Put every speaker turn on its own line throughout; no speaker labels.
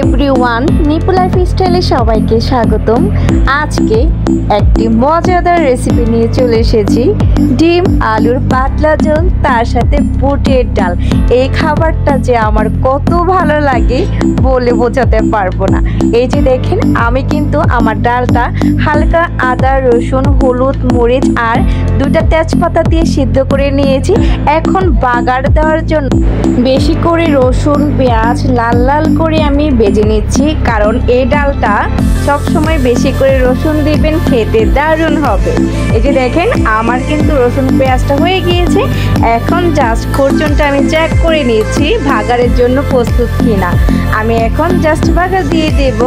Everyone, Nipu লাইফস্টাইলে সবাইকে স্বাগতম। আজকে একটি মজাদার রেসিপি নিয়ে চলে এসেছি, ডিম আলুর পাতলা ঝোল, তার সাথে বুটের ডাল। এই খাবারটা যে আমার কত ভালো লাগে বলে বোঝাতে পারবো না। এই যে দেখেন, আমি কিন্তু আমার ডালটা হালকা আদা, রসুন, হলুদ, মরিচ আর দুটা তেজপাতা দিয়ে সিদ্ধ করে নিয়েছি। এখন বাগার দেওয়ার জন্য বেশি করে রসুন, পেঁয়াজ লাল লাল করে আমি ভেজে নিচ্ছি, কারণ এই ডালটা সবসময় বেশি করে রসুন দিবেন, খেতে দারুণ হবে। এই যে দেখেন, আমার কিন্তু রসুন পেঁয়াজটা হয়ে গিয়েছে। এখন জাস্ট খরচনটা আমি চেক করে নিচ্ছি ভাগারের জন্য প্রস্তুত কিনা। আমি এখন জাস্ট বাগার দিয়ে দেব।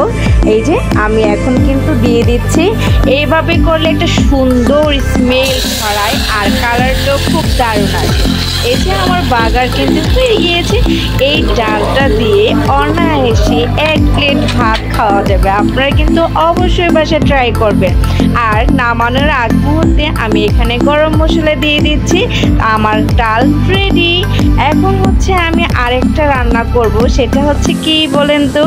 এই যে আমি এখন কিন্তু দিয়ে দিচ্ছি। এইভাবে করলে একটা সুন্দর স্মেল ছড়ায় আর কালারটাও খুব দারুণ আসে। এই যে আমার বাগার কিন্তু হয়ে গিয়েছে। এই ডালটা দিয়ে অনায়াসে 1 প্লেট ভাত খাওয়া যাবে। আপনারা কিন্তু অবশ্যই বাসায় ট্রাই করবেন। আর নামানোর আগ মুহূর্তে আমি এখানে গরম মশলা দিয়ে দিচ্ছি। আমার ডাল রেডি। এখন হচ্ছে আমি আরেকটা রান্না করব, সেটা হচ্ছে কি বলেন তো,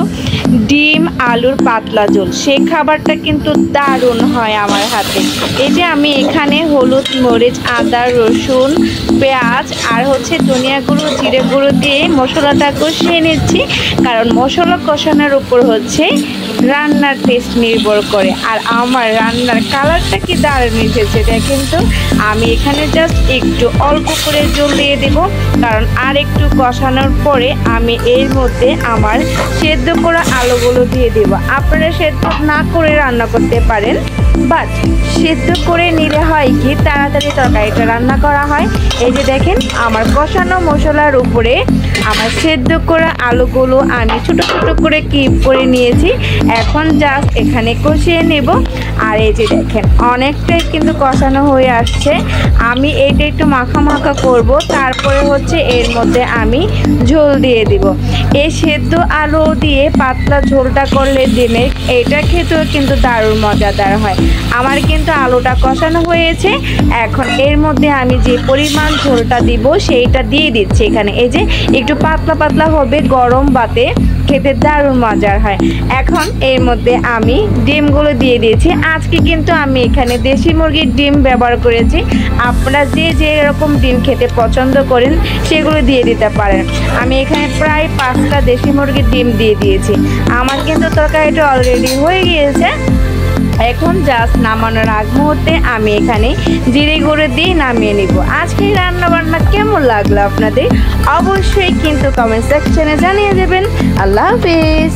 ডিম আলুর পাতলা ঝোল। সেই খাবারটা কিন্তু দারুণ হয় আমার হাতে। এই যে আমি এখানে হলুদ, মরিচ, আদা, রসুন, পেঁয়াজ আর হচ্ছে ধনিয়া গুঁড়ো, জিরে গুঁড়ো দিয়ে মশলাটা কষিয়ে নিচ্ছি, কারণ মশলা কষানোর উপর হচ্ছে রান্নার টেস্ট নির্ভর করে। আর আমার রান্নার কালারটা কি দারুণ এসেছে দেখেন তো। আমি এখানে জাস্ট একটু অল্প করে জল দিয়ে দেব, কারণ আর একটু কষানোর পরে আমি এর মধ্যে আমার সেদ্ধ করা আলুগুলো দিয়ে দেব। আপনারা সেদ্ধ না করে রান্না করতে পারেন, বাট সেদ্ধ করে নিলে হয় কি তাড়াতাড়ি তরকারিটা রান্না করা হয়। এই যে দেখেন, আমার কষানো মশলার উপরে আমার সেদ্ধ করা আলুগুলো আমি ছোট ছোট করে কিপ করে নিয়েছি। এখন জাস্ট এখানে কষিয়ে নেব। আর এই যে দেখেন, অনেকটাই কিন্তু কষানো হয়ে আসছে। আমি এইটা একটু মাখা মাখা করব, তারপরে হচ্ছে এর মধ্যে আমি ঝোল দিয়ে দিব। এই সেদ্ধ আলু দিয়ে পাতলা ঝোলটা করলে ডিমের, এটা খেতেও কিন্তু দারুণ মজাদার হয়। আমার কিন্তু আলুটা কষানো হয়েছে। এখন এর মধ্যে আমি যে পরিমাণ ঝোলটা দিব সেইটা দিয়ে দিচ্ছি এখানে। এই যে একটু পাতলা পাতলা হবে, গরম ভাতে খেতে দারুণ মজার হয়। এখন এর মধ্যে আমি ডিমগুলো দিয়ে দিয়েছি। আজকে কিন্তু আমি এখানে দেশি মুরগির ডিম ব্যবহার করেছি। আপনারা যে যে এরকম ডিম খেতে পছন্দ করেন সেগুলো দিয়ে দিতে পারেন। আমি এখানে প্রায় 5টা দেশি মুরগির ডিম দিয়ে দিয়েছি। আমার কিন্তু তরকারিটা অলরেডি হয়ে গিয়েছে। এখন জাস্ট নামানোর আগ মুহূর্তে আমি এখানে জিরে গুঁড়ো দিয়ে নামিয়ে নিব। আজকে রান্না বান্না কেমন লাগলো আপনাদের অবশ্যই কিন্তু কমেন্ট সেকশনে জানিয়ে দেবেন। আল্লাহ হাফেজ।